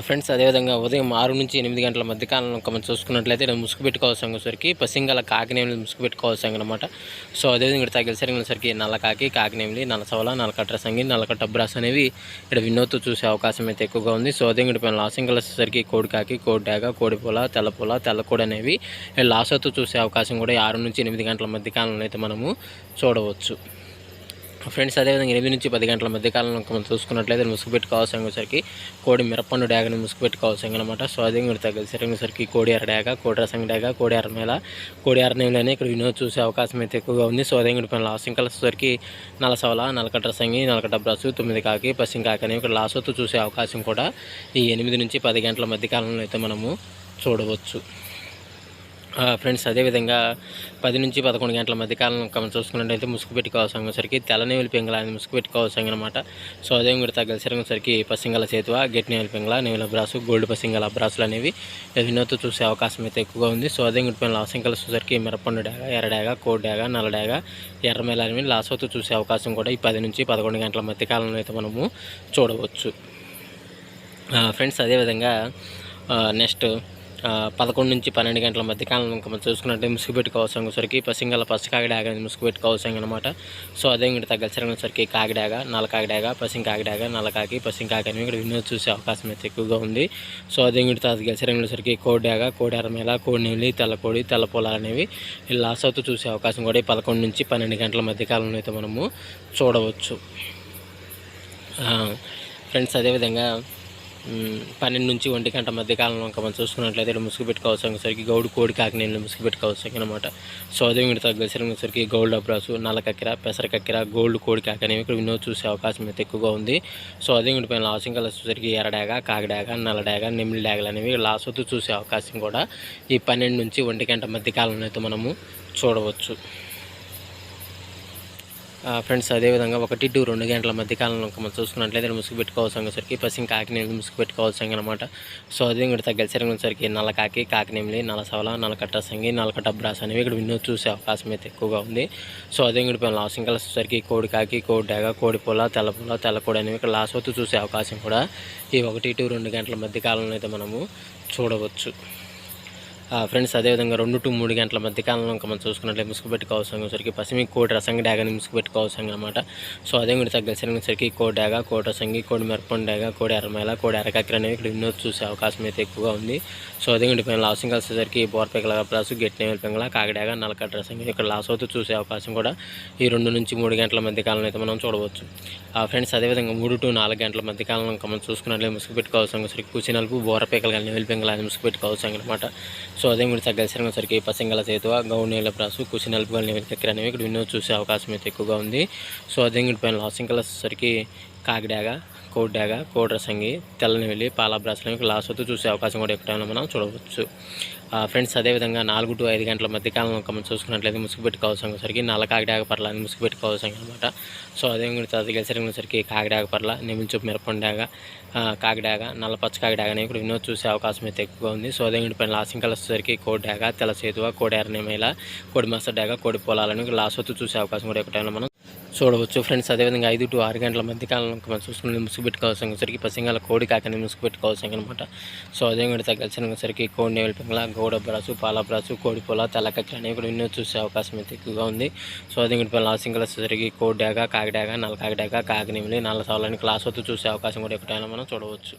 Friends అదేవిధంగా ఉదయం 6-8 గంటల మధ్య కాలంలో మనం చూసుకున్నట్లయితే ముసుగు పెట్టుకోవాల్సిన సరికి పసింగల కాకినేమిలి ముసుగు పెట్టుకోవాల్సిన అనమాట. సో అదేవిధంగా ఇక్కడ తగిలిసరిగిన సరికి నల్ల కాకి, కాకినేమిలి, నల్ల సవల, నల్లకట్ర సంగి, నల్లకట్ట అబ్రాస్ అనేవి ఇక్కడ వినోద్తో చూసే అవకాశం అయితే ఎక్కువగా ఉంది. సో అదేవిధంగా ఇక్కడ లాసింగల సరికి కోడి కాకి, కోడి డాగ, కోడి పూల, తెల్ల కోడి అనేవి లాసతో చూసే అవకాశం కూడా 6-8 గంటల మధ్య కాలంలో అయితే మనము చూడవచ్చు. ఫ్రెండ్స్ అదేవిధంగా 8-10 గంటల మధ్య కాలంలో మనం చూసుకున్నట్లయితే ముసుగు పెట్టుకోవాల్సిన సరికి కోడి మిరపండు డాగని ముసుగు పెట్టుకోవాల్సిన అనమాట. సో అదే మీరు తగ్గిసరికి కోడి ఎర్ర డాగ, కోడి రసం డాగ, కోడి ఎర్రమేల, కోడి ఎర్రనేలని ఇక్కడ వినోద్ చూసే అవకాశం అయితే ఎక్కువగా ఉంది. సో అదే ఇక్కడ లాసింగ్ కలసరికి నల్ల సవల, నల్లకట్ట రసంగి, నల్లకట్ట బ్రాసు, 9 కాకి, పసింగ్ కాకి అనేవి ఇక్కడ లాసోతో చూసే అవకాశం కూడా ఈ 8-10 గంటల మధ్య కాలంలో అయితే మనము చూడవచ్చు. ఫ్రెండ్స్ అదేవిధంగా 10-11 గంటల మధ్య కాలంలో మనం చూసుకున్నట్లయితే ముసుగు పెట్టుకోవాల్సిన సరికి తెల్లనేవులి పింగళ అనేది ముసుగు పెట్టుకోవాల్సిన అనమాట. సో అదే కూడా తగ్గలిసరిగిన సరికి పసింగల చేతువ, గట్టి నేవులి పింగళ, నేవుల బ్రాసు, గోల్డ్ పసింగల బ్రాసులు అనేవి వినోద్తో చూసే అవకాశం అయితే ఎక్కువగా ఉంది. సో అదే కూడా లాసింగల సరికి మిరపండు డాగ, ఎర్ర డాగ, కోడి డాగ, నల్ల డాగ, ఎర్రమేల అనేవి లాసోతో చూసే అవకాశం కూడా ఈ 10-11 గంటల మధ్య కాలంలో అయితే మనము చూడవచ్చు. ఫ్రెండ్స్ అదేవిధంగా నెక్స్ట్ 11-12 గంటల మధ్య కాలంలో మనం చూసుకున్నట్టు ముసుగు పెట్టుకోవాల్సిన సరికి పసింగల పచ్చ కాకిడాగ ముసుగు పెట్టుకోవాల్సిన అనమాట. సో అదే ఇక్కడ తగ్గలిసరిగిన సరికి కాకిడాగ, నల్ల కాకిడాగ, పసింగ్ కాకిడాగ, నల్ల కాకి, పసింగ్ కాకి అనేవి ఇక్కడ వినోద్ చూసే అవకాశం అయితే ఎక్కువగా ఉంది. సో అదే ఇక్కడ తగ్గలిసరిగిన సరికి కోడి డాగ, కోడి ఎర్రమేల, కోడి నెల్లి, తెల్లకోడి, తెల్ల పొలాలు అనేవి లాస్ అవుతూ చూసే అవకాశం కూడా 11-12 గంటల మధ్య కాలంలో అయితే మనము చూడవచ్చు. ఫ్రెండ్స్ అదేవిధంగా 12-1 గంట మధ్య కాలంలో మనం చూసుకున్నట్లయితే ముసుగు పెట్టుకోవాల్సిన సరికి గౌడు, కోడి, కాకినేని ముసుగు పెట్టుకోవాల్సిన అనమాట. సో అదే ఇక్కడ తగ్గలిసరిగిన సరికి గోల్డ్ అబ్రాసు, నల్ల కక్కెర, పెసర కక్కెర, గోల్డ్, కోడి, కాకి అనేవి ఇక్కడ వినోద్ చూసే అవకాశం అయితే ఎక్కువగా ఉంది. సో అదే ఇక్కడ పైన లాసింగ్ కలర్ సరికి ఎర్రడాగ, కాకిడాగ, నల్ల డాగ, నెమిలి డాగలు అనేవి లాసొత్తు చూసే అవకాశం కూడా ఈ 12-1 గంట మధ్య కాలంలో అయితే మనము చూడవచ్చు. ఫ్రెండ్స్ అదేవిధంగా 1-2 గంటల మధ్య కాలంలో మనం చూసుకున్నట్లయితే ముసుగు పెట్టుకోవాల్సిన సరికి పసింగ్ కాకినేమిలి ముసుగు పెట్టుకోవాల్సిన అనమాట. సో అదే ఇక్కడ తగ్గలిసరిగిన సరికి నల్ల కాకి, కాకినేమిలి, నల్ల సవల, నల్లకట్ట సంగి, నల్లకట్ట బ్రాస్ అనేవి ఇక్కడ వినోద్ చూసే అవకాశం అయితే ఎక్కువగా ఉంది. సో అదే ఇక్కడ లాసింగ్ కలర్ సరికి కోడి కాకి, కోడి డాగ, కోడి పూల, తెల్లకోడి అనేవి ఇక్కడ లాసోతు చూసే అవకాశం కూడా ఈ 1-2 గంటల మధ్య కాలంలో అయితే మనము చూడవచ్చు. ఫ్రెండ్స్ అదేవిధంగా 2-3 గంటల మధ్య కాలంలో మనం చూసుకున్నట్లయితే ముసుగు పెట్టుకోవాల్సిన సరికి పసిమి కోడి రసంగి డాగని ముసుగు పెట్టుకోవాల్సిన అనమాట. సో అదే కూడా తగ్గలిసరిగిన సరికి కోడి డాగ, కోడి రసంగి, కోడి మిరపండు డాగ, కోడి ఎర్రమేల, కోడి ఎర్రకక్కెర అనేవి ఇక్కడ వినోద్ చూసే అవకాశం అయితే ఎక్కువగా ఉంది. సో అదే కూడా పైన లాసింగ్ వచ్చేసరికి బోర్పెకల బ్రాసు, గట్టి నేవులి పింగళ, కాకిడాగ, నల్లకట్ట రసంగి ఇక్కడ లాస్ అవుతూ చూసే అవకాశం కూడా ఈ 2-3 గంటల మధ్య కాలంలో అయితే మనం చూడవచ్చు. ఫ్రెండ్స్ అదేవిధంగా 3-4 గంటల మధ్య కాలంలో మనం చూసుకున్నట్లయితే ముసుగు పెట్టుకోవాల్సిన సరికి కుసి నలుపు, బోరపేకలు కానీ నేవులి పింగళ అని ముసుగు పెట్టుకోవాల్సిన అనమాట. సో అదే కూడా తగ్గలిసరిగిన సరికి పసింగల చేతువ, గౌడు నేల బ్రాసు, కుసి నలుపు కానీ నేవులి కక్కెర అనేవి ఇక్కడ వినోద్ చూసే అవకాశం అయితే ఎక్కువగా ఉంది. సో అదే కూడా పైన లాసింగ్ కలర్ సరికి కాకిడాగ, కోడి డాగ, కోడి రసంగి, తెల్లనివెల్లి, పాల బ్రాసులు లాస్ అవుతూ చూసే అవకాశం కూడా ఎక్కువ టైంలో మనం చూడవచ్చు. ఫ్రెండ్స్ అదేవిధంగా 4-5 గంటల మధ్య కాలంలో మనం చూసుకున్నట్లయితే ముసుగు పెట్టుకోవాల్సిన సరికి నల్ల కాకిడాగ పర్ల అని ముసుగు పెట్టుకోవాల్సిన అనమాట. సో అదే తగ్గలిసరిగిన సరికి కాకిడాగ పర్ల, నెమిలి చూపు మిరపండు డాగ, కాకిడాగ, నల్ల పచ్చ కాకిడాగ అనేవి ఇక్కడ వినోద్ చూసే అవకాశం అయితే ఎక్కువగా ఉంది. సో అదే పైన లాసింగ్ కలర్ సరికి కోడి డాగ, తెల్ల చేతువ, కోడి ఎర్రనేమేల, కోడి మస డాగ, కోడి పొలాలని లాస్ అవుతూ చూసే అవకాశం కూడా ఎక్కువ టైంలో మనం చూడవచ్చు. ఫ్రెండ్స్ అదేవిధంగా 5-6 గంటల మధ్య కాలంలో మనం చూసుకుని ముసుగు పెట్టుకోవాల్సిన సరికి పసింగల కోడి కాకని ముసుగు పెట్టుకోవాల్సిన అనమాట. సో అదే కూడా తగ్గలిసిన సరికి కోడి నేవులి పింగళ, గౌడ బ్రాసు, పాల బ్రాసు, కోడి పొల, తెల్ల కక్కెర అనేవి కూడా వినోద్ చూసే అవకాశం అయితే ఎక్కువగా ఉంది. సో అదే కూడా లాసింగ్ కలర్ సరికి కోడి డాగ, కాకిడాగ, నల్ల కాకిడాగ, కాకినేమిలి, నల్ల సవలని క్లాస్ అవుతూ చూసే అవకాశం కూడా ఎక్కువ టైంలో మనం చూడవచ్చు.